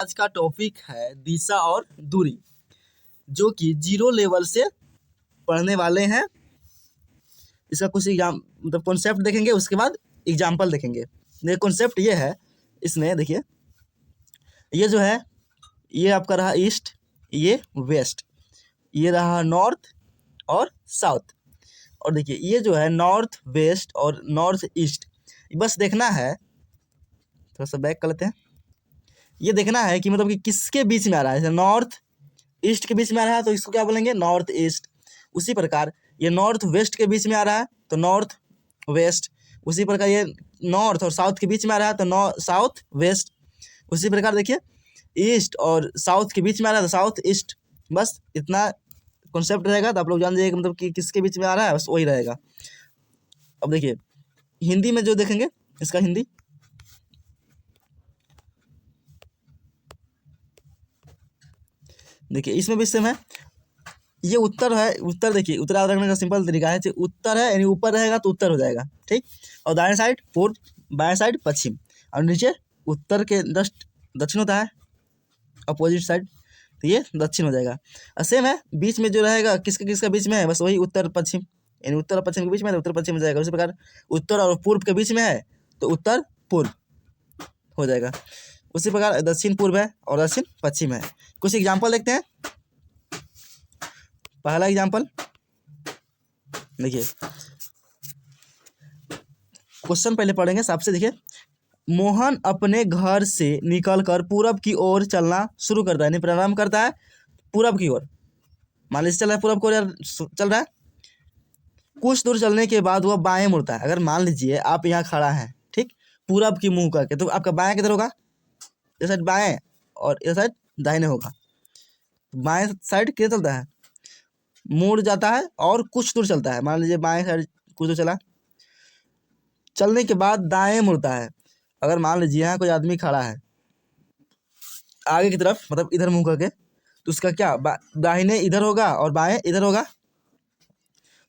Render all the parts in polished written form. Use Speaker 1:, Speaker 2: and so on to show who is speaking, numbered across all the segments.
Speaker 1: आज का टॉपिक है दिशा और दूरी, जो कि 0 लेवल से पढ़ने वाले हैं। इसका कुछ एग्जाम मतलब कॉन्सेप्ट देखेंगे, उसके बाद एग्जाम्पल देखेंगे। ये कॉन्सेप्ट ये है, इसमें देखिए, ये जो है ये आपका रहा ईस्ट, ये वेस्ट, ये रहा नॉर्थ और साउथ। और देखिए ये जो है नॉर्थ वेस्ट और नॉर्थ ईस्ट, बस देखना है, थोड़ा सा बैक कर लेते हैं। ये देखना है कि मतलब कि किसके बीच में आ रहा है। जैसे नॉर्थ ईस्ट के बीच में आ रहा है तो इसको क्या बोलेंगे, नॉर्थ ईस्ट। उसी प्रकार ये नॉर्थ वेस्ट के बीच में आ रहा है तो नॉर्थ वेस्ट। उसी प्रकार ये नॉर्थ और साउथ के बीच में आ रहा है तो साउथ वेस्ट। उसी प्रकार देखिए ईस्ट और साउथ के बीच में आ रहा है तो साउथ ईस्ट। बस इतना कॉन्सेप्ट रहेगा तो आप लोग जान जाइए मतलब कि किसके बीच में आ रहा है, बस वही रहेगा। अब देखिए हिंदी में जो देखेंगे, इसका हिंदी देखिए, इसमें भी सेम है। ये उत्तर है, उत्तर देखिए उत्तरार्ध रखने का सिंपल तरीका है, उत्तर है यानी ऊपर रहेगा तो उत्तर हो जाएगा, ठीक। और दाएं साइड पूर्व, बाएं साइड पश्चिम, और नीचे उत्तर के जस्ट दक्षिण होता है, अपोजिट साइड, तो ये दक्षिण हो जाएगा। और सेम है, बीच में जो रहेगा किसका किसका बीच में है, बस वही उत्तर पश्चिम, यानी उत्तर और पश्चिम के बीच में है तो उत्तर पश्चिम हो जाएगा। उसी प्रकार उत्तर और पूर्व के बीच में है तो उत्तर पूर्व हो जाएगा। उसी प्रकार दक्षिण पूर्व है और दक्षिण पश्चिम है। कुछ एग्जाम्पल देखते हैं। पहला एग्जाम्पल देखिए, क्वेश्चन पहले पढ़ेंगे सबसे। देखिए, मोहन अपने घर से निकलकर पूरब की ओर चलना शुरू करता है, यानी प्रारंभ करता है पूरब की ओर। मान लीजिए चल रहा है पूरब की ओर चल रहा है, कुछ दूर चलने के बाद वह बाएं मुड़ता है। अगर मान लीजिए आप यहाँ खड़ा हैं, ठीक, पूरब की मुंह करके, तो आपका बाएं किधर होगा, इस साइड बाएं और इस साइड दाहिने होगा। बाएं साइड किधर चलता है, मुड़ जाता है और कुछ दूर चलता है। मान लीजिए बाएं साइड कुछ दूर चला, चलने के बाद दाएं मुड़ता है। अगर मान लीजिए यहाँ कोई आदमी खड़ा है आगे की तरफ, मतलब इधर मुंह करके, तो उसका क्या दाहिने इधर होगा और बाएं इधर होगा।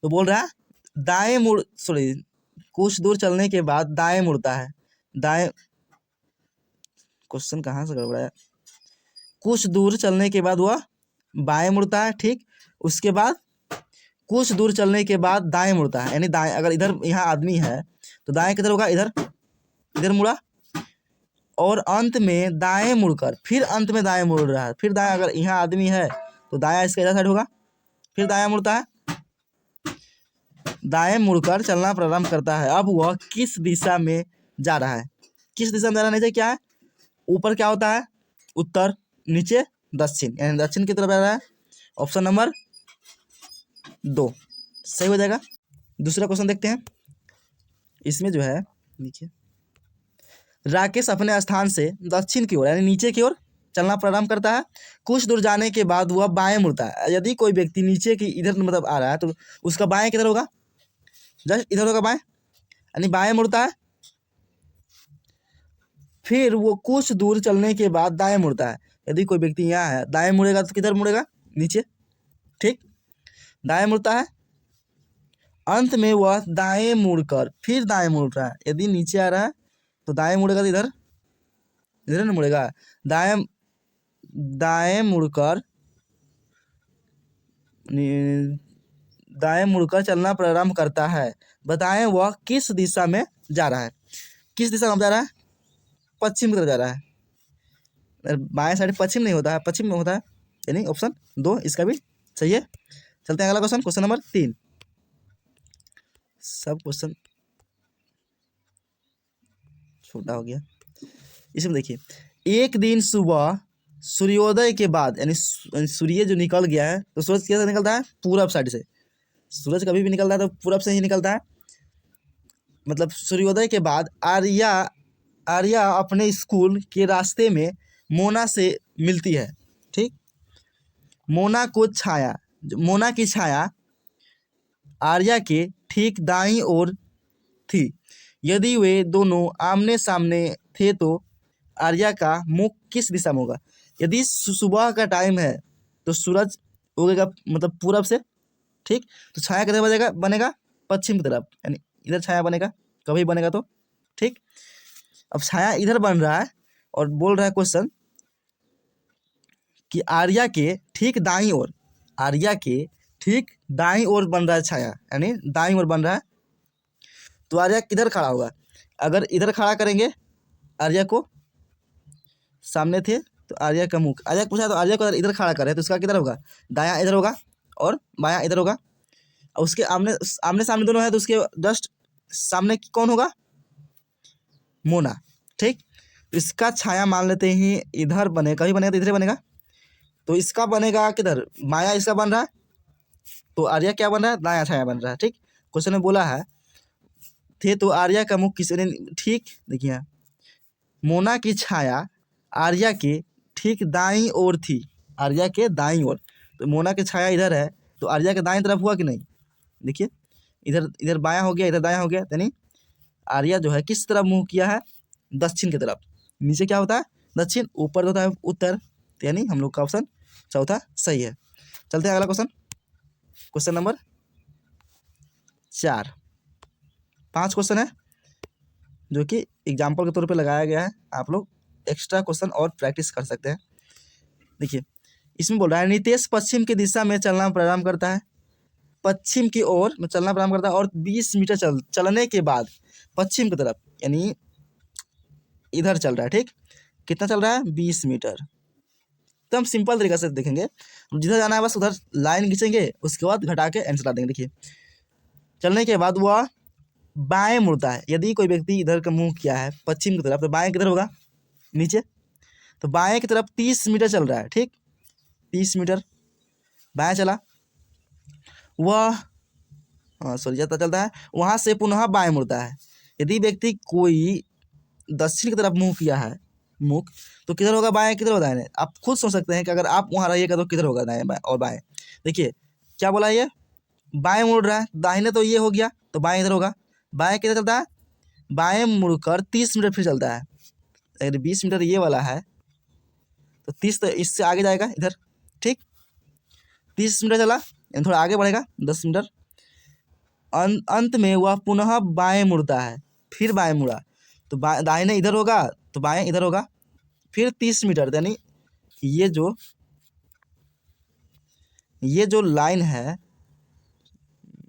Speaker 1: तो बोल रहा है दाएं मुड़, सॉरी, कुछ दूर चलने के बाद दाएं मुड़ता है। दाएं, क्वेश्चन कहाँ से गड़बड़ा है। कुछ दूर चलने के बाद वह बाएं मुड़ता है, ठीक। उसके बाद कुछ दूर चलने के बाद दाएं मुड़ता है, यानी दाएं, अगर इधर यहाँ आदमी है तो दाएं किधर होगा, इधर, इधर मुड़ा, और अंत में दाएं मुड़कर फिर अंत में दाएं मुड़ रहा है, फिर दाएं, अगर यहाँ आदमी है तो दायां इसका इधर साइड होगा, फिर दायां मुड़ता है, दाएं मुड़कर चलना प्रारंभ करता है। अब वह किस दिशा में जा रहा है, किस दिशा में जा रहा है, नीचे क्या है, ऊपर क्या होता है उत्तर, नीचे दक्षिण, यानी दक्षिण की तरफ जा रहा है। ऑप्शन नंबर 2 सही हो जाएगा। दूसरा क्वेश्चन देखते हैं। इसमें जो है नीचे, राकेश अपने स्थान से दक्षिण की ओर यानी नीचे की ओर चलना प्रारंभ करता है। कुछ दूर जाने के बाद वह बाएं मुड़ता है। यदि कोई व्यक्ति नीचे की इधर मतलब आ रहा है तो उसका बाएं किधर होगा, जस्ट इधर होगा बाएं, यानी बाएं मुड़ता है। फिर वो कुछ दूर चलने के बाद दाएं मुड़ता है। यदि कोई व्यक्ति यहाँ है, दाएं मुड़ेगा तो किधर मुड़ेगा, नीचे, ठीक, दाएं मुड़ता है। अंत में वह दाएं मुड़कर फिर दाएं मुड़ रहा है। यदि नीचे आ रहा है तो दाएं मुड़ेगा तो इधर, इधर ना मुड़ेगा, दाएं, दाएं मुड़कर दाएं मुड़कर चलना प्रारंभ करता है। बताएं वह किस दिशा में जा रहा है। किस दिशा में जा रहा है, पश्चिम की तरफ जा रहा है। बाएं साइड पश्चिम नहीं होता है, पश्चिम में होता है, यानी ऑप्शन 2 इसका भी सही है। चलते हैं अगला क्वेश्चन, क्वेश्चन नंबर 3। सब क्वेश्चन छोटा हो गया। इसमें देखिए, एक दिन सुबह सूर्योदय के बाद, यानी सूर्य जो निकल गया है तो सूरज कैसे निकलता है, पूरब साइड से। सूरज कभी भी निकलता है तो पूरब से ही निकलता है। मतलब सूर्योदय के बाद आर्या अपने स्कूल के रास्ते में मोना से मिलती है, ठीक। मोना की छाया आर्या के ठीक दाईं ओर थी। यदि वे दोनों आमने सामने थे तो आर्या का मुख किस दिशा में होगा। यदि सुबह का टाइम है तो सूरज उगेगा मतलब पूरब से, ठीक, तो छाया किधर बनेगा पश्चिम की तरफ, यानी इधर छाया बनेगा, कभी बनेगा तो, ठीक। अब छाया इधर बन रहा है और बोल रहा है क्वेश्चन कि आर्या के ठीक दाईं ओर, आर्या के ठीक दाईं ओर बन रहा है छाया, यानी दाईं ओर बन रहा है, तो आर्या किधर खड़ा होगा? अगर इधर खड़ा करेंगे आर्या को, सामने थे तो आर्या का मुख, आर्या पूछा तो आर्या को अगर इधर खड़ा करें तो उसका किधर होगा? दायां इधर होगा और बायां इधर होगा। और उसके आमने आमने सामने दोनों है तो उसके जस्ट सामने कौन होगा? मोना। ठीक, तो इसका छाया मान लेते हैं इधर बने, कभी बनेगा तो इधर बनेगा, तो इसका बनेगा किधर? माया इसका बन रहा है, तो आर्या क्या बन रहा है? दायां छाया बन रहा है। ठीक, क्वेश्चन में बोला है थे तो आर्या का मुख किसने, ठीक देखिए मोना की छाया आर्या के ठीक दाईं ओर थी, आर्या के दाईं ओर, तो मोना की छाया इधर है तो आर्या के दाईं तरफ हुआ कि नहीं? देखिए इधर इधर बायां हो गया, इधर दायां हो गया, यानी आर्या जो है किस तरफ मुंह किया है? दक्षिण की तरफ। नीचे क्या होता है? दक्षिण, ऊपर होता है उत्तर, तो यानी हम लोग का ऑप्शन चौथा सही है। चलते हैं अगला क्वेश्चन, क्वेश्चन नंबर 4। 5 क्वेश्चन है जो कि एग्जाम्पल के तौर पे लगाया गया है, आप लोग एक्स्ट्रा क्वेश्चन और प्रैक्टिस कर सकते हैं। देखिए इसमें बोल रहा है नितेश पश्चिम की दिशा में चलना प्रारंभ करता है, पश्चिम की ओर में चलना प्रारंभ करता है और 20 मीटर चलने के बाद पश्चिम की तरफ, यानी इधर चल रहा है। ठीक, कितना चल रहा है? 20 मीटर। तो हम सिंपल तरीके से देखेंगे, जिधर जाना है बस उधर लाइन खींचेंगे, उसके बाद घटा के आंसर ला देंगे। देखिए चलने के बाद वह बाएं मुड़ता है, यदि कोई व्यक्ति इधर का मुंह किया है पश्चिम की तरफ तो बाएं किधर होगा? नीचे, तो बाएं की तरफ 30 मीटर चल रहा है। ठीक, 30 मीटर बाएं चला, वह सॉरी जाता चलता है, वहाँ से पुनः बाएं मुड़ता है। यदि व्यक्ति कोई दक्षिण की तरफ मुंह किया है, मुख, तो किधर होगा? बाएं किधर होगा? दाएं। आप खुद सोच सकते हैं कि अगर आप वहाँ रहिएगा तो किधर होगा? दाएं बाएं और बाएं। देखिए क्या बोला, ये बाएं मुड़ रहा है, दाहिने तो ये हो गया, तो बाएं इधर होगा। बाएं किधर चलता है? बाएं मुड़कर 30 मीटर फिर चलता है। अगर 20 मीटर ये वाला है तो 30 तो इससे आगे जाएगा इधर। ठीक, 30 मीटर चला, थोड़ा आगे बढ़ेगा 10 मीटर, अंत में वह पुनः बाएं मुड़ता है, फिर बाएं मुड़ा तो दाहिने इधर होगा तो बाएं इधर होगा, फिर 30 मीटर, यानी ये जो लाइन है,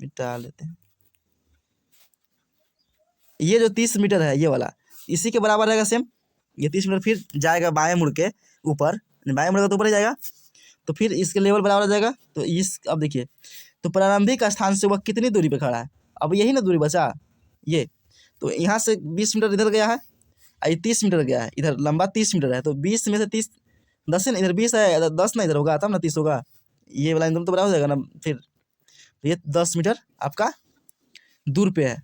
Speaker 1: मिटा लेते हैं, ये जो 30 मीटर है ये वाला इसी के बराबर रहेगा सेम। ये 30 मीटर फिर जाएगा बाएं मुड़ के ऊपर, बाएं मुड़ेगा तो ऊपर ही जाएगा, तो फिर इसके लेवल बराबर आ जाएगा। तो इस अब देखिए, तो प्रारंभिक स्थान से वह कितनी दूरी पे खड़ा है? अब यही ना दूरी बचा ये, तो यहाँ से 20 मीटर इधर गया है, ये 30 मीटर गया है, इधर लंबा 30 मीटर है, तो 20 में से 30 10 है, इधर 20 है, 10 ना इधर होगा तब ना 30 होगा, ये वाला एकदम तो बराबर हो जाएगा ना। फिर ये 10 मीटर आपका दूर पे है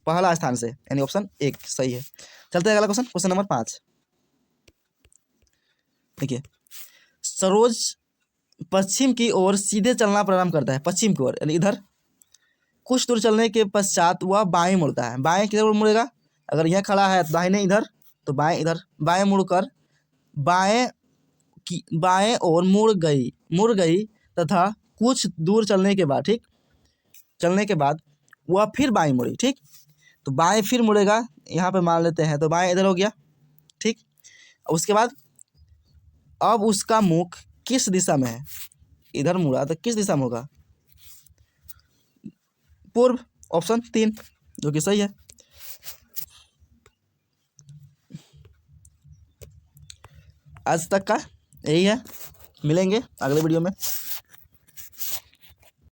Speaker 1: पहला स्थान से, यानी ऑप्शन 1 सही है। चलते हैं अगला क्वेश्चन, क्वेश्चन नंबर 5। देखिए सरोज पश्चिम की ओर सीधे चलना प्रारंभ करता है, पश्चिम की ओर यानी इधर। कुछ दूर चलने के पश्चात वह बाएं मुड़ता है, बाएं किधर मुड़ेगा? अगर यह खड़ा है तो दाहिने इधर, तो बाएं इधर, बाएं मुड़कर बाएं और मुड़ गई तथा कुछ दूर चलने के बाद, ठीक, चलने के बाद वह फिर बाएं मुड़ी। ठीक, तो बाएं फिर मुड़ेगा, यहाँ पे मान लेते हैं, तो बाएं इधर हो गया। ठीक, उसके बाद अब उसका मुख किस दिशा में है? इधर मुड़ा तो किस दिशा में होगा? पूर्व, ऑप्शन 3 जो कि सही है। आज तक का यही है, मिलेंगे अगले वीडियो में।